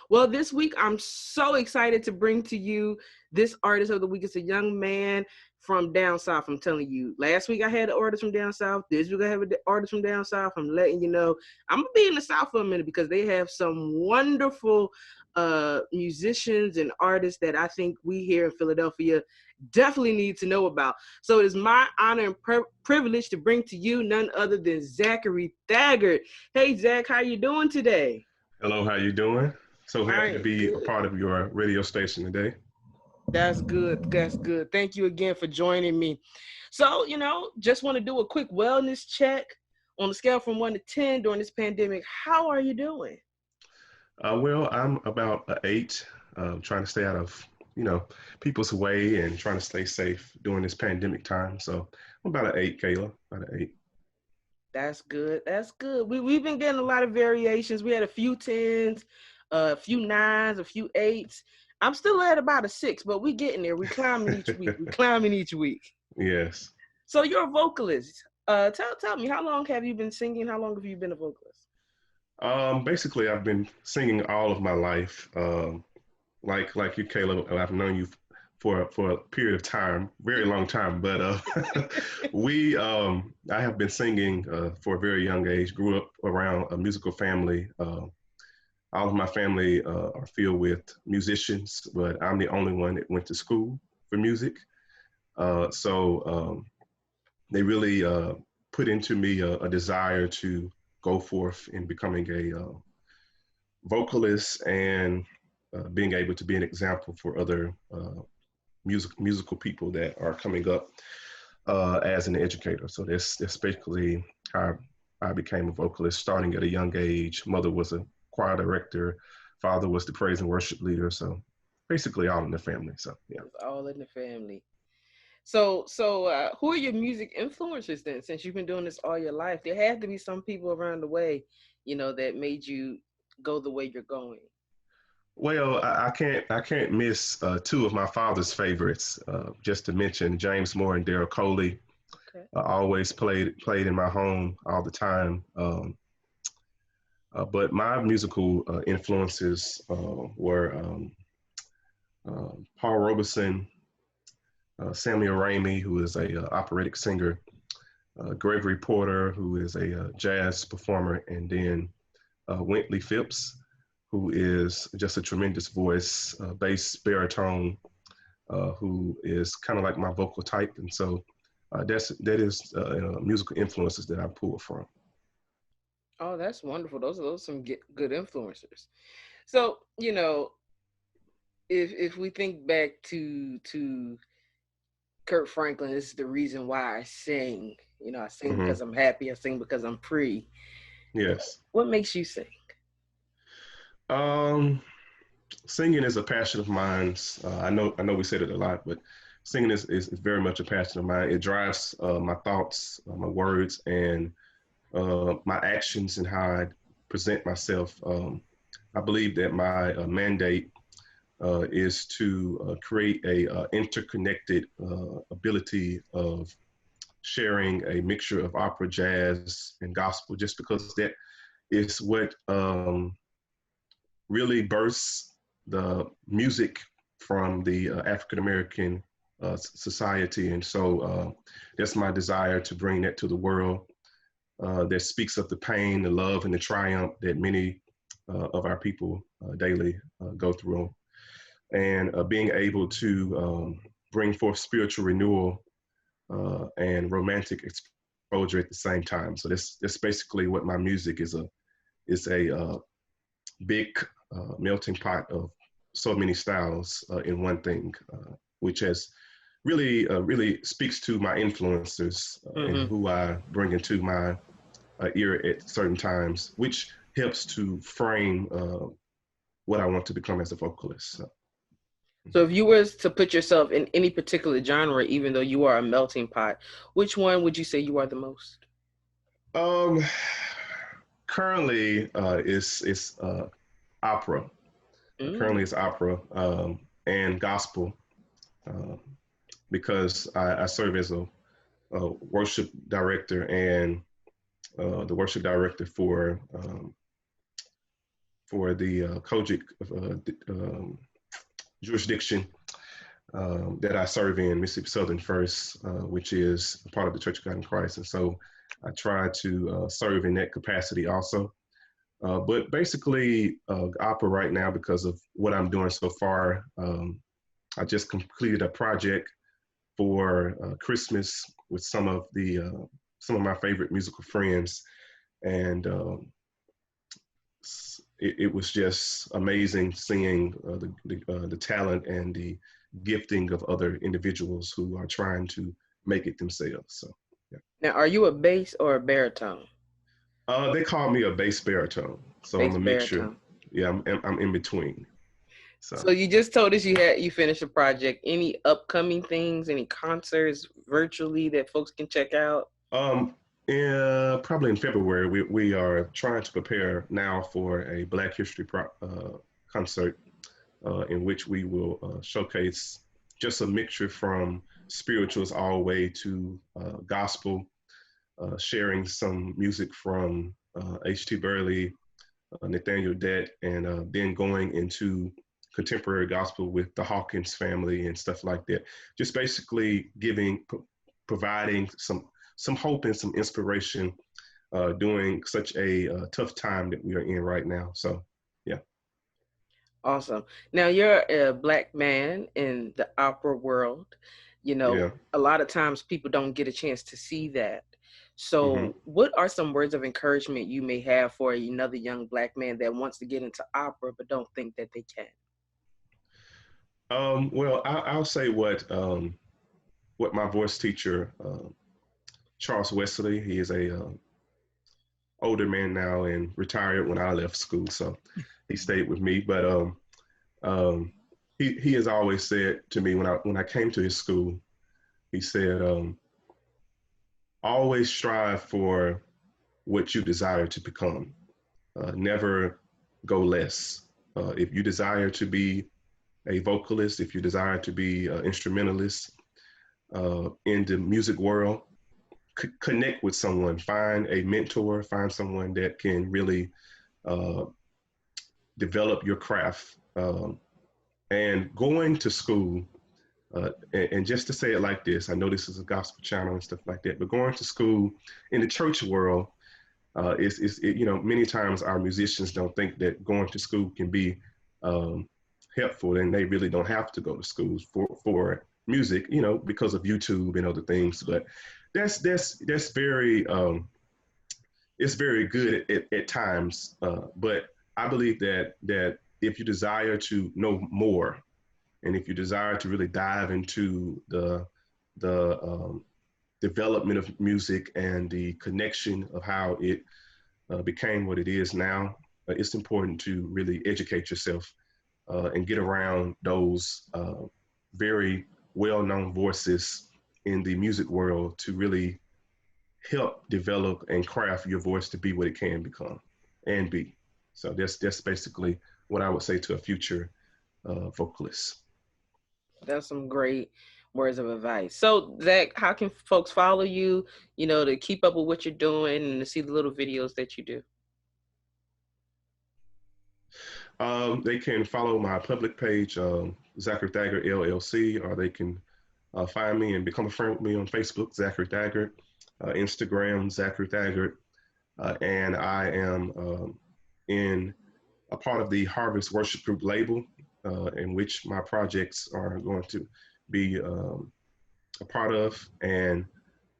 Well, this week I'm so excited to bring to you this artist of the week. It's a young man from down south. I'm telling you. Last week I had an artist from down south. This week I have an artist from down south. I'm letting you know. I'm gonna be in the South for a minute because they have some wonderful musicians and artists that I think we here in Philadelphia definitely need to know about. So it is my honor and privilege to bring to you none other than Zachary Thaggard. Hey Zach, how you doing today? Hello, how you doing? So I happy to am be a good. part of your radio station today. That's good. That's good. Thank you again for joining me. So, just want to do a quick wellness check on a scale from 1 to 10 during this pandemic. How are you doing? Well, I'm about an 8, trying to stay out of, people's way and trying to stay safe during this pandemic time. So I'm about an 8, Kayla, about an 8. That's good. That's good. We've been getting a lot of variations. We had a few 10s, a few 9s, a few 8s. I'm still at about a 6, but we getting there. We climbing each week. We climbing each week. Yes. So you're a vocalist. Tell me, how long have you been singing? How long have you been a vocalist? Basically, I've been singing all of my life. Like you, Kayla, I've known you for a period of time, very long time. But I have been singing for a very young age. Grew up around a musical family. All of my family are filled with musicians, but I'm the only one that went to school for music. So they really put into me a desire to go forth in becoming a vocalist and being able to be an example for other musical people that are coming up as an educator. So that's basically how I became a vocalist, starting at a young age. Mother was a choir director, father was the praise and worship leader. So basically all in the family. So yeah. It's all in the family. So who are your music influencers then? Since you've been doing this all your life, there had to be some people around the way, that made you go the way you're going. Well, I can't miss two of my father's favorites. Just to mention James Moore and Daryl Coley. Okay. Always played in my home all the time. But my musical influences were Paul Robeson, Samuel Ramey, who is a operatic singer, Gregory Porter, who is a jazz performer, and then Wintley Phipps, who is just a tremendous voice, bass baritone, who is kind of like my vocal type. And so that is musical influences that I pull from. Oh, that's wonderful. Those are some good influencers. So, if we think back to Kurt Franklin, this is the reason why I sing. I sing Hmm. because I'm happy. I sing because I'm free. Yes. What makes you sing? Um, Singing is a passion of mine. I know we said it a lot, but singing is very much a passion of mine. It drives my thoughts, my words, and my actions and how I present myself. I believe that my mandate is to create a interconnected ability of sharing a mixture of opera, jazz, and gospel, just because that is what really bursts the music from the African American society. And so that's my desire to bring that to the world, that speaks of the pain, the love, and the triumph that many of our people daily go through. And being able to bring forth spiritual renewal and romantic exposure at the same time. So that's basically what my music is a big melting pot of so many styles in one thing, which has really speaks to my influencers and Mm-hmm. who I bring into my ear at certain times, which helps to frame what I want to become as a vocalist. So. So if you were to put yourself in any particular genre, even though you are a melting pot, which one would you say you are the most? Um, Currently, it's opera. Currently, Mm. it's opera and gospel, uh, because I serve as a worship director and the worship director for for the KJGH jurisdiction that I serve in, Mississippi Southern First, which is a part of the Church of God in Christ. And so I try to serve in that capacity also. But basically, opera right now, because of what I'm doing so far, I just completed a project for Christmas with some of my favorite musical friends, and it was just amazing seeing the talent and the gifting of other individuals who are trying to make it themselves. So, yeah. Now, are you a bass or a baritone? They call me a bass baritone, so I'm Bass a mixture. baritone. Yeah, I'm in between. So, So you just told us you finished a project. Any upcoming things, any concerts virtually that folks can check out? um, probably in February, we are trying to prepare now for a Black History concert in which we will showcase just a mixture from spirituals all the way to gospel, sharing some music from H.T. Burley, Nathaniel Dett, and then going into contemporary gospel with the Hawkins family and stuff like that. Just basically providing some hope and some inspiration during such a tough time that we are in right now. So, yeah. Awesome. Now you're a Black man in the opera world. You know, Yeah. a lot of times people don't get a chance to see that. hmm So, what are some words of encouragement you may have for another young Black man that wants to get into opera but don't think that they can? Well, I'll say what my voice teacher, Charles Wesley, he is a older man now and retired when I left school, so he stayed with me. But um, he has always said to me when I came to his school, he said, always strive for what you desire to become. Never go less. If you desire to be a vocalist, if you desire to be an instrumentalist in the music world, connect with someone, find a mentor, find someone that can really uh, develop your craft. And going to school, and just to say it like this, I know this is a gospel channel and stuff like that, but going to school in the church world many times our musicians don't think that going to school can be helpful, and they really don't have to go to schools for music, because of YouTube and other things. But that's very it's very good at times. But I believe that if you desire to know more, and if you desire to really dive into the development of music and the connection of how it became what it is now, it's important to really educate yourself and get around those very well-known voices in the music world to really help develop and craft your voice to be what it can become and be. So that's basically what I would say to a future vocalist. That's some great words of advice. So, Zach, how can folks follow you, to keep up with what you're doing and to see the little videos that you do? They can follow my public page, Zachary Thaggard LLC, or they can find me and become a friend with me on Facebook, Zachary Thaggard, Instagram, Zachary Thaggard, and I am in a part of the Harvest Worship Group label, in which my projects are going to be a part of. And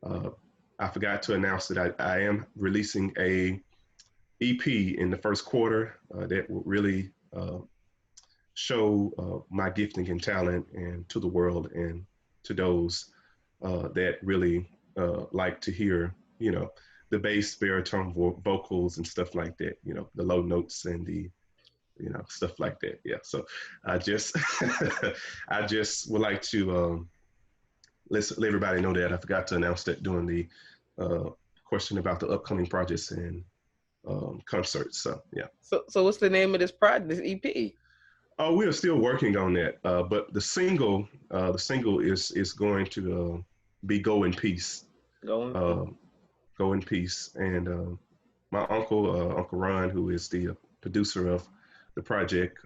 I forgot to announce that I am releasing a EP in the first quarter that will really show my gifting and talent and to the world and to those that really like to hear, the bass, baritone vocals and stuff like that, the low notes and the, stuff like that. Yeah. So I just, I just would like to let everybody know that I forgot to announce that during the question about the upcoming projects and concerts. So yeah. So what's the name of this project, this EP? Oh, we are still working on that, but the single is going to be "Go in Peace." Go in Peace, and my uncle, Uncle Ron, who is the producer of the project.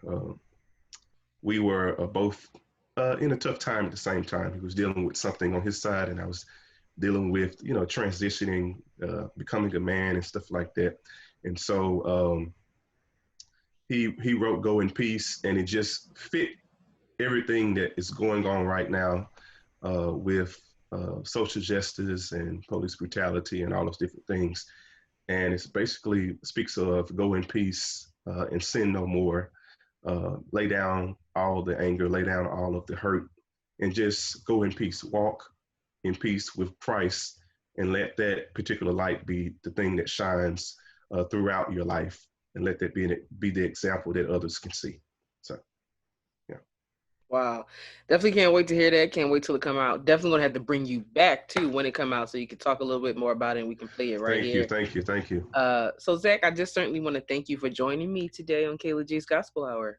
We were both in a tough time at the same time. He was dealing with something on his side, and I was dealing with, you know, transitioning, becoming a man and stuff like that. And so he wrote "Go in Peace," and it just fit everything that is going on right now with social justice and police brutality and all those different things. And it's basically speaks of go in peace and sin no more. Lay down all the anger, lay down all of the hurt, and just go in peace. Walk in peace with Christ, and let that particular light be the thing that shines throughout your life, and let that be the example that others can see. So, yeah. Wow. Definitely can't wait to hear that. Can't wait till it come out. Definitely gonna have to bring you back too when it come out so you can talk a little bit more about it and we can play it right here. Thank you. So Zach, I just certainly want to thank you for joining me today on Kayla G's Gospel Hour.